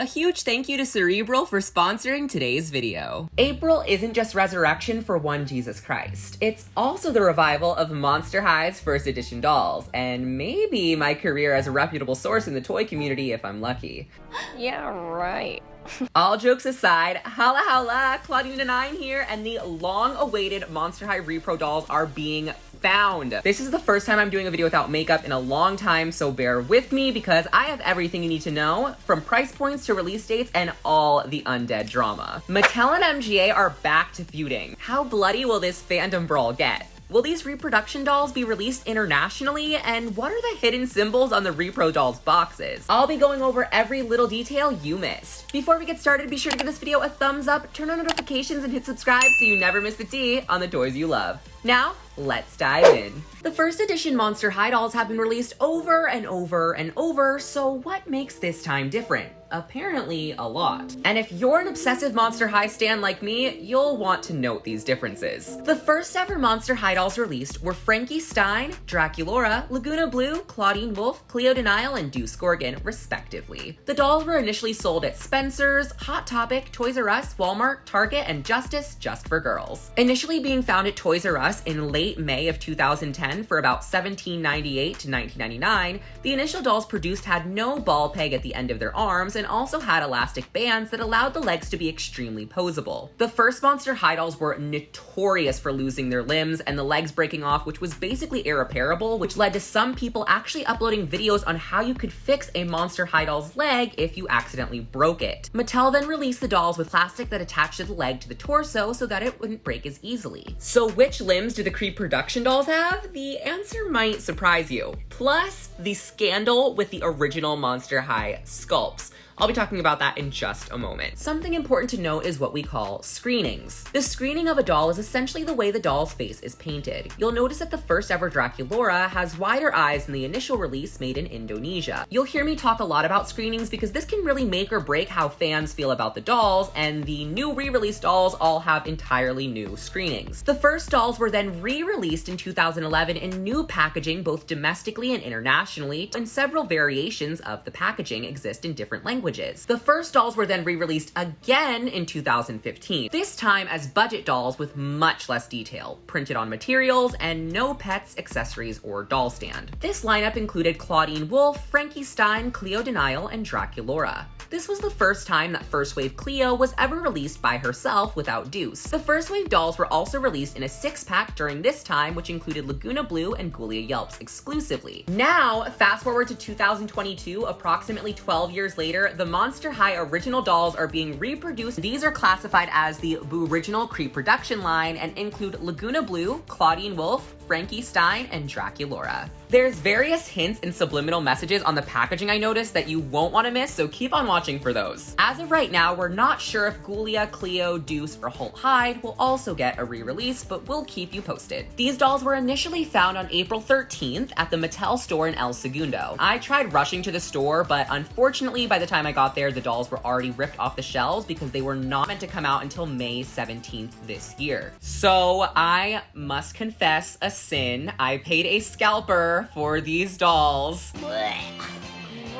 A huge thank you to Cerebral for sponsoring today's video. April isn't just resurrection for one Jesus Christ. It's also the revival of Monster High's first edition dolls, and maybe my career as a reputable source in the toy community if I'm lucky. Yeah, right. All jokes aside, holla holla, Claudine9 here, and the long-awaited Monster High Repro dolls are being found. This is the first time I'm doing a video without makeup in a long time, so bear with me because I have everything you need to know, from price points to release dates and all the undead drama. Mattel and MGA are back to feuding. How bloody will this fandom brawl get? Will these reproduction dolls be released internationally? And what are the hidden symbols on the Repro dolls boxes? I'll be going over every little detail you missed. Before we get started, be sure to give this video a thumbs up, turn on notifications, and hit subscribe so you never miss the tea on the toys you love. Now, let's dive in. The first edition Monster High dolls have been released over and over and over, so what makes this time different? Apparently a lot. And if you're an obsessive Monster High stan like me, you'll want to note these differences. The first ever Monster High dolls released were Frankie Stein, Draculaura, Laguna Blue, Claudine Wolf, Cleo Denial, and Deuce Gorgon, respectively. The dolls were initially sold at Spencer's, Hot Topic, Toys R Us, Walmart, Target, and Justice just for girls. Initially being found at Toys R Us in late May of 2010 for about $17.98 to $19.99, the initial dolls produced had no ball peg at the end of their arms and also had elastic bands that allowed the legs to be extremely posable. The first Monster High dolls were notorious for losing their limbs and the legs breaking off, which was basically irreparable, which led to some people actually uploading videos on how you could fix a Monster High doll's leg if you accidentally broke it. Mattel then released the dolls with plastic that attached to the leg to the torso so that it wouldn't break as easily. So which limbs do the Reproduction dolls have? The answer might surprise you. Plus, the scandal with the original Monster High sculpts. I'll be talking about that in just a moment. Something important to note is what we call screenings. The screening of a doll is essentially the way the doll's face is painted. You'll notice that the first ever Draculaura has wider eyes than the initial release made in Indonesia. You'll hear me talk a lot about screenings because this can really make or break how fans feel about the dolls, and the new re-released dolls all have entirely new screenings. The first dolls were then re-released in 2011 in new packaging both domestically and internationally, and several variations of the packaging exist in different languages. The first dolls were then re-released again in 2015, this time as budget dolls with much less detail, printed on materials, and no pets, accessories, or doll stand. This lineup included Claudine Wolf, Frankie Stein, Cleo Denial, and Draculaura. This was the first time that First Wave Cleo was ever released by herself without Deuce. The First Wave dolls were also released in a 6-pack during this time, which included Laguna Blue and Ghoulia Yelps exclusively. Now, fast forward to 2022, approximately 12 years later, the Monster High original dolls are being reproduced. These are classified as the original Reproduction line and include Laguna Blue, Claudine Wolf, Frankie Stein, and Draculaura. There's various hints and subliminal messages on the packaging I noticed that you won't want to miss, so keep on watching for those. As of right now, we're not sure if Ghoulia, Cleo, Deuce, or Holt Hyde will also get a re-release, but we'll keep you posted. These dolls were initially found on April 13th at the Mattel store in El Segundo. I tried rushing to the store, but unfortunately by the time I got there, the dolls were already ripped off the shelves because they were not meant to come out until May 17th this year. So I must confess a sin. I paid a scalper for these dolls.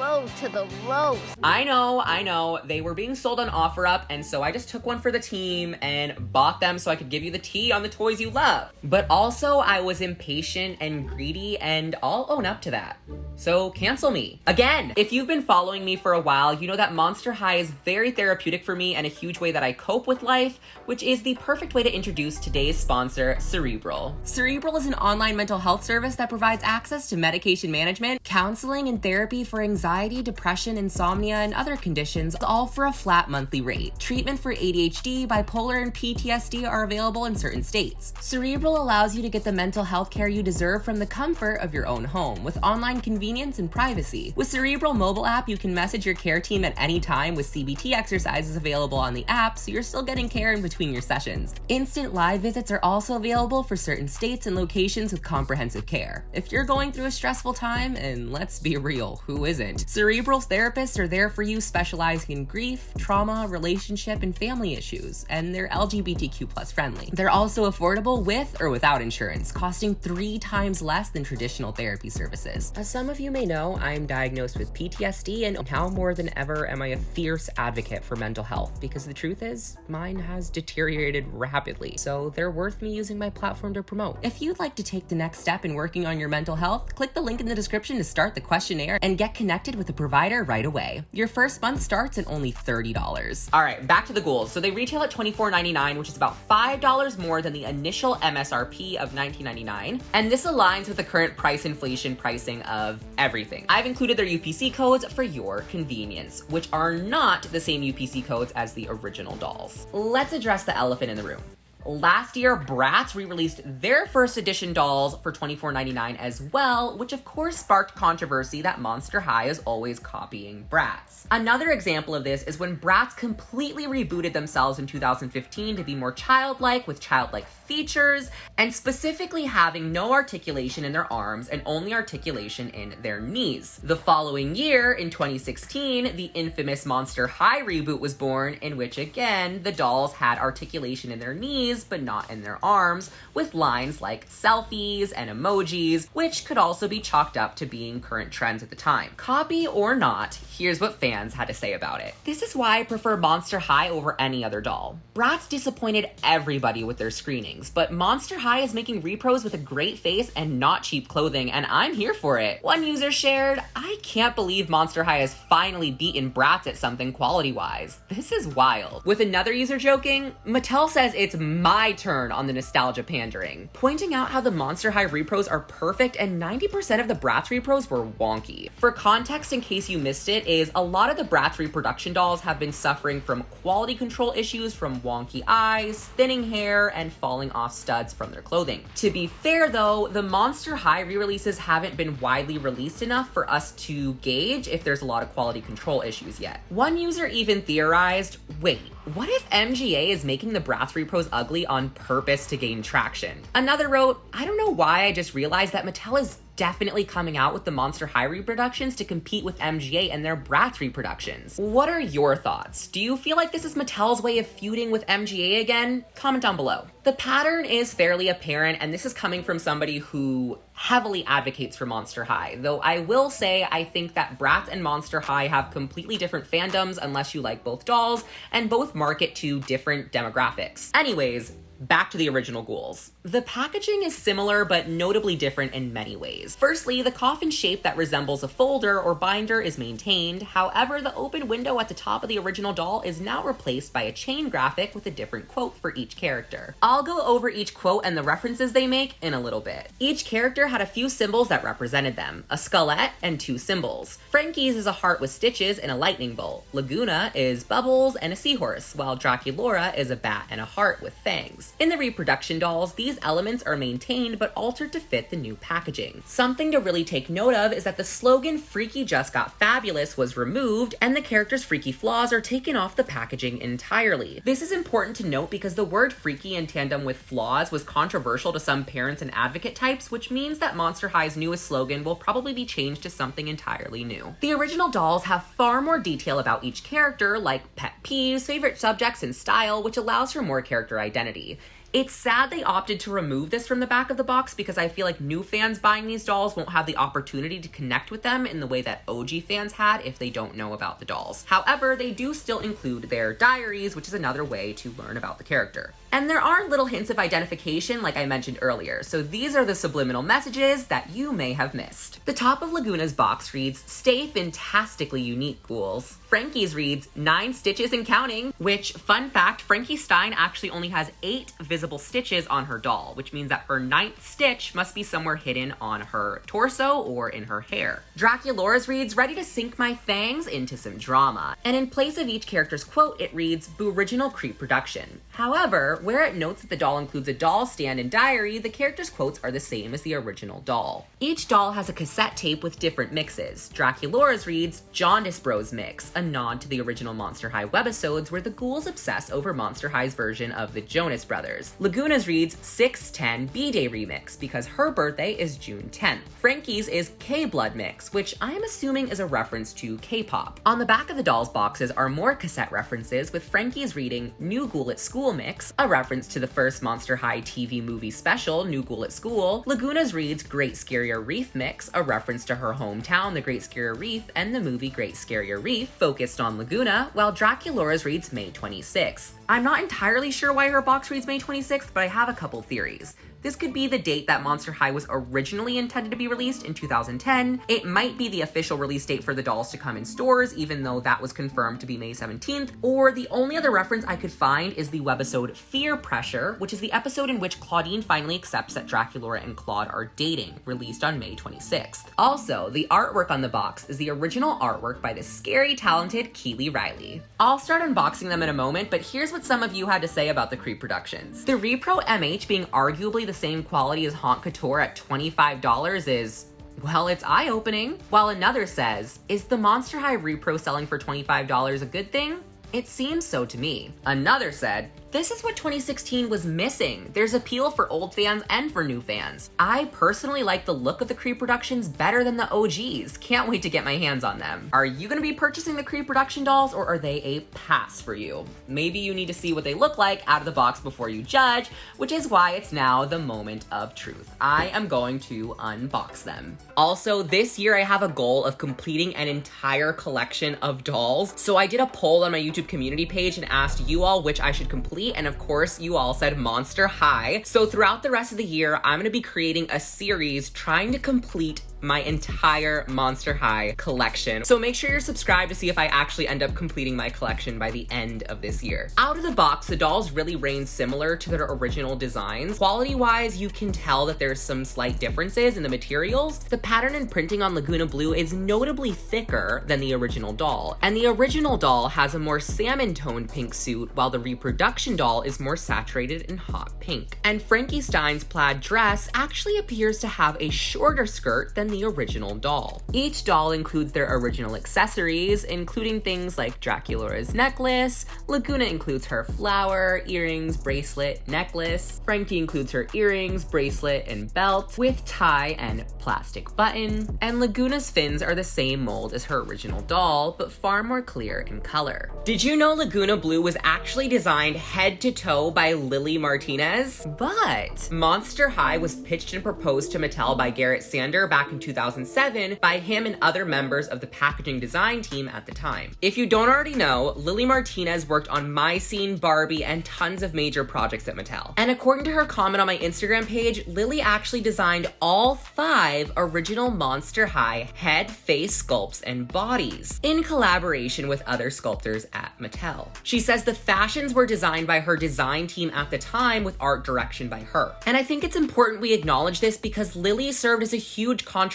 Road to the rose. I know. They were being sold on OfferUp, and so I just took one for the team and bought them so I could give you the tea on the toys you love. But also, I was impatient and greedy, and I'll own up to that. So cancel me. Again, if you've been following me for a while, you know that Monster High is very therapeutic for me and a huge way that I cope with life, which is the perfect way to introduce today's sponsor, Cerebral. Cerebral is an online mental health service that provides access to medication management, counseling, and therapy for anxiety, depression, insomnia, and other conditions, all for a flat monthly rate. Treatment for ADHD, bipolar, and PTSD are available in certain states. Cerebral allows you to get the mental health care you deserve from the comfort of your own home, with online convenience and privacy. With Cerebral mobile app, you can message your care team at any time with CBT exercises available on the app, so you're still getting care in between your sessions. Instant live visits are also available for certain states and locations with comprehensive care. If you're going through a stressful time, and let's be real, who isn't? quote, "Cerebral therapists are there for you specializing in grief, trauma, relationship, and family issues, and they're LGBTQ plus friendly. They're also affordable with or without insurance, costing 3 times less than traditional therapy services. As some of you may know, I'm diagnosed with PTSD, and now more than ever am I a fierce advocate for mental health, because the truth is, mine has deteriorated rapidly, so they're worth me using my platform to promote. If you'd like to take the next step in working on your mental health, click the link in the description to start the questionnaire and get connected with a provider right away. Your first month starts at only $30. All right, back to the ghouls. So they retail at $24.99, which is about $5 more than the initial MSRP of $19.99. And this aligns with the current price inflation pricing of everything. I've included their UPC codes for your convenience, which are not the same UPC codes as the original dolls. Let's address the elephant in the room. Last year, Bratz re-released their first edition dolls for $24.99 as well, which of course sparked controversy that Monster High is always copying Bratz. Another example of this is when Bratz completely rebooted themselves in 2015 to be more childlike with childlike features, and specifically having no articulation in their arms and only articulation in their knees. The following year, in 2016, the infamous Monster High reboot was born, in which again, the dolls had articulation in their knees but not in their arms, with lines like selfies and emojis, which could also be chalked up to being current trends at the time. Copy or not, here's what fans had to say about it. "This is why I prefer Monster High over any other doll. Bratz disappointed everybody with their screenings, but Monster High is making repros with a great face and not cheap clothing, and I'm here for it." One user shared, "I can't believe Monster High has finally beaten Bratz at something quality-wise. This is wild." With another user joking, "Mattel says it's my turn on the nostalgia pandering," pointing out how the Monster High repros are perfect and 90% of the Bratz repros were wonky. For context, in case you missed it, is a lot of the Bratz reproduction dolls have been suffering from quality control issues from wonky eyes, thinning hair, and falling off studs from their clothing. To be fair though, the Monster High re-releases haven't been widely released enough for us to gauge if there's a lot of quality control issues yet. One user even theorized, wait, what if MGA is making the Bratz repros ugly on purpose to gain traction? Another wrote, "I don't know why I just realized that Mattel is definitely coming out with the Monster High reproductions to compete with MGA and their Bratz reproductions." What are your thoughts? Do you feel like this is Mattel's way of feuding with MGA again? Comment down below. The pattern is fairly apparent, and this is coming from somebody who heavily advocates for Monster High, though I will say I think that Bratz and Monster High have completely different fandoms unless you like both dolls, and both market to different demographics. Anyways, back to the original ghouls. The packaging is similar but notably different in many ways. Firstly, the coffin shape that resembles a folder or binder is maintained. However, the open window at the top of the original doll is now replaced by a chain graphic with a different quote for each character. I'll go over each quote and the references they make in a little bit. Each character had a few symbols that represented them, a skullette and 2 symbols. Frankie's is a heart with stitches and a lightning bolt. Laguna is bubbles and a seahorse, while Draculaura is a bat and a heart with fangs. In the reproduction dolls, these elements are maintained but altered to fit the new packaging. Something to really take note of is that the slogan "Freaky just got fabulous" was removed, and the character's freaky flaws are taken off the packaging entirely. This is important to note because the word freaky in tandem with flaws was controversial to some parents and advocate types, which means that Monster High's newest slogan will probably be changed to something entirely new. The original dolls have far more detail about each character, like pet peeves, favorite subjects, and style, which allows for more character identity. It's sad they opted to remove this from the back of the box because I feel like new fans buying these dolls won't have the opportunity to connect with them in the way that OG fans had if they don't know about the dolls. However, they do still include their diaries, which is another way to learn about the character. And there are little hints of identification like I mentioned earlier, so these are the subliminal messages that you may have missed. The top of Laguna's box reads, "Stay fantastically unique, ghouls." Frankie's reads, "9 stitches and counting," which, fun fact, Frankie Stein actually only has 8 visible stitches on her doll, which means that her 9th stitch must be somewhere hidden on her torso or in her hair. Draculaura's reads, "Ready to sink my fangs into some drama." And in place of each character's quote, it reads, "Original Creep Production." However, where it notes that the doll includes a doll stand and diary, the character's quotes are the same as the original doll. Each doll has a cassette tape with different mixes. Draculaura's reads, "Jaundice Bros Mix," a nod to the original Monster High webisodes where the ghouls obsess over Monster High's version of the Jonas Brothers. remix. Laguna's reads 610 B-Day remix because her birthday is June 10th. Frankie's is K-Blood mix, which I am assuming is a reference to K-pop. On the back of the dolls boxes are more cassette references, with Frankie's reading New Ghoul at School mix, a reference to the first Monster High TV movie special, New Ghoul at School. Laguna's reads Great Scarier Reef mix, a reference to her hometown, the Great Scarier Reef, and the movie Great Scarier Reef, focused on Laguna, while Draculaura's reads May 26th. I'm not entirely sure why her box reads May 26th, but I have a couple theories. This could be the date that Monster High was originally intended to be released in 2010. It might be the official release date for the dolls to come in stores, even though that was confirmed to be May 17th. Or the only other reference I could find is the webisode Fear Pressure, which is the episode in which Claudine finally accepts that Draculaura and Claude are dating, released on May 26th. Also, the artwork on the box is the original artwork by the scary, talented Keely Riley. I'll start unboxing them in a moment, but here's what some of you had to say about the Reproductions. The Repro MH being arguably the same quality as Haute Couture at $25 is, well, it's eye-opening. While another says, is the Monster High Repro selling for $25 a good thing? It seems so to me. Another said, this is what 2016 was missing. There's appeal for old fans and for new fans. I personally like the look of the Reproductions better than the OGs. Can't wait to get my hands on them. Are you gonna be purchasing the Reproduction dolls, or are they a pass for you? Maybe you need to see what they look like out of the box before you judge, which is why it's now the moment of truth. I am going to unbox them. Also, this year I have a goal of completing an entire collection of dolls. So I did a poll on my YouTube community page and asked you all which I should complete, and of course you all said Monster High. So throughout the rest of the year, I'm gonna be creating a series trying to complete my entire Monster High collection. So make sure you're subscribed to see if I actually end up completing my collection by the end of this year. Out of the box, the dolls really reign similar to their original designs. Quality-wise, you can tell that there's some slight differences in the materials. The pattern and printing on Laguna Blue is notably thicker than the original doll, and the original doll has a more salmon-toned pink suit, while the Reproduction doll is more saturated in hot pink. And Frankie Stein's plaid dress actually appears to have a shorter skirt than the original doll. Each doll includes their original accessories, including things like Draculaura's necklace. Laguna includes her flower, earrings, bracelet, necklace. Frankie includes her earrings, bracelet, and belt with tie and plastic button. And Laguna's fins are the same mold as her original doll, but far more clear in color. Did you know Laguna Blue was actually designed head to toe by Lily Martinez? But Monster High was pitched and proposed to Mattel by Garrett Sander back in 2007 by him and other members of the packaging design team at the time. If you don't already know, Lily Martinez worked on My Scene, Barbie, and tons of major projects at Mattel. And according to her comment on my Instagram page, Lily actually designed all 5 original Monster High head, face sculpts, and bodies in collaboration with other sculptors at Mattel. She says the fashions were designed by her design team at the time with art direction by her. And I think it's important we acknowledge this because Lily served as a huge contribution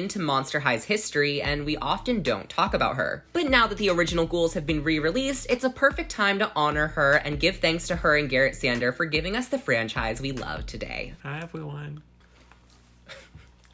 to Monster High's history, and we often don't talk about her. But now that the original ghouls have been re-released, it's a perfect time to honor her and give thanks to her and Garrett Sander for giving us the franchise we love today. Hi, everyone.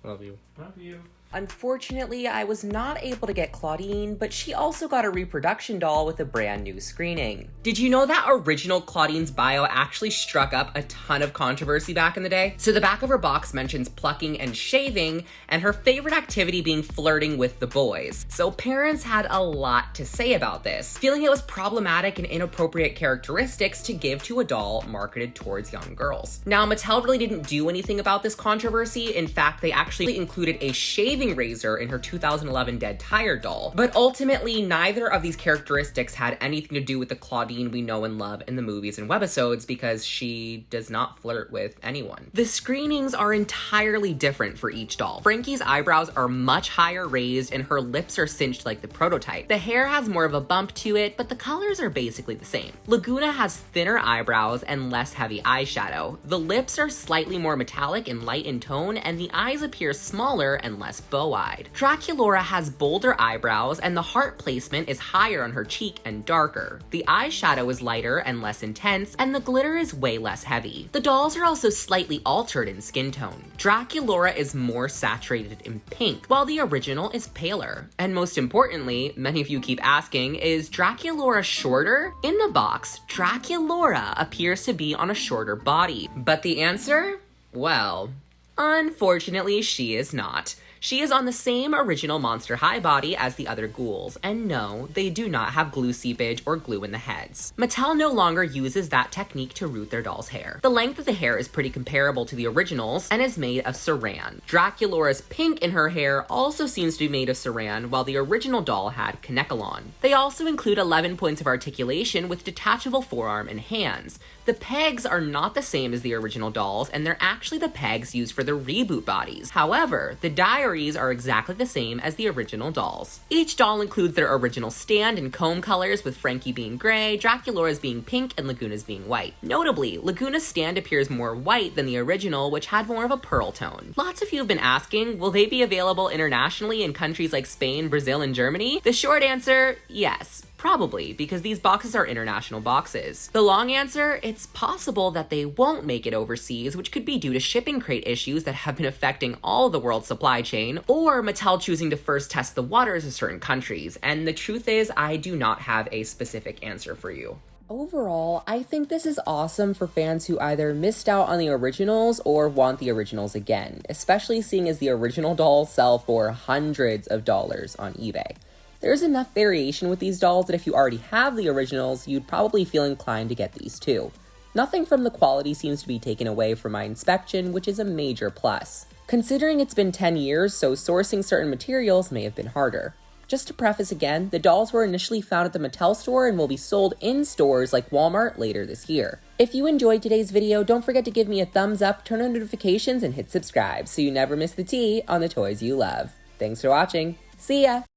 Love you. Love you. Unfortunately, I was not able to get Claudine, but she also got a Reproduction doll with a brand new screening. Did you know that original Claudine's bio actually struck up a ton of controversy back in the day? So the back of her box mentions plucking and shaving, and her favorite activity being flirting with the boys. So parents had a lot to say about this, feeling it was problematic and inappropriate characteristics to give to a doll marketed towards young girls. Now, Mattel really didn't do anything about this controversy. In fact, they actually included a shaving razor in her 2011 Dead Tired doll. But ultimately, neither of these characteristics had anything to do with the Claudine we know and love in the movies and webisodes, because she does not flirt with anyone. The screenings are entirely different for each doll. Frankie's eyebrows are much higher raised and her lips are cinched like the prototype. The hair has more of a bump to it, but the colors are basically the same. Laguna has thinner eyebrows and less heavy eyeshadow. The lips are slightly more metallic and light in tone, and the eyes appear smaller and less bow-eyed. Draculaura has bolder eyebrows, and the heart placement is higher on her cheek and darker. The eyeshadow is lighter and less intense, and the glitter is way less heavy. The dolls are also slightly altered in skin tone. Draculaura is more saturated in pink, while the original is paler. And most importantly, many of you keep asking, is Draculaura shorter? In the box, Draculaura appears to be on a shorter body. But the answer? Well, unfortunately, she is not. She is on the same original Monster High body as the other ghouls, and no, they do not have glue seepage or glue in the heads. Mattel no longer uses that technique to root their doll's hair. The length of the hair is pretty comparable to the originals and is made of saran. Draculaura's pink in her hair also seems to be made of saran, while the original doll had Kanekalon. They also include 11 points of articulation with detachable forearm and hands. The pegs are not the same as the original dolls, and they're actually the pegs used for the reboot bodies. However, the diaries are exactly the same as the original dolls. Each doll includes their original stand and comb colors, with Frankie being gray, Draculaura's being pink, and Laguna's being white. Notably, Laguna's stand appears more white than the original, which had more of a pearl tone. Lots of you have been asking, will they be available internationally in countries like Spain, Brazil, and Germany? The short answer, yes. Probably, because these boxes are international boxes. The long answer, it's possible that they won't make it overseas, which could be due to shipping crate issues that have been affecting all of the world's supply chain, or Mattel choosing to first test the waters of certain countries. And the truth is, I do not have a specific answer for you. Overall, I think this is awesome for fans who either missed out on the originals or want the originals again, especially seeing as the original dolls sell for hundreds of dollars on eBay. There's enough variation with these dolls that if you already have the originals, you'd probably feel inclined to get these too. Nothing from the quality seems to be taken away from my inspection, which is a major plus. Considering it's been 10 years, so sourcing certain materials may have been harder. Just to preface again, the dolls were initially found at the Mattel store and will be sold in stores like Walmart later this year. If you enjoyed today's video, don't forget to give me a thumbs up, turn on notifications, and hit subscribe so you never miss the tea on the toys you love. Thanks for watching. See ya!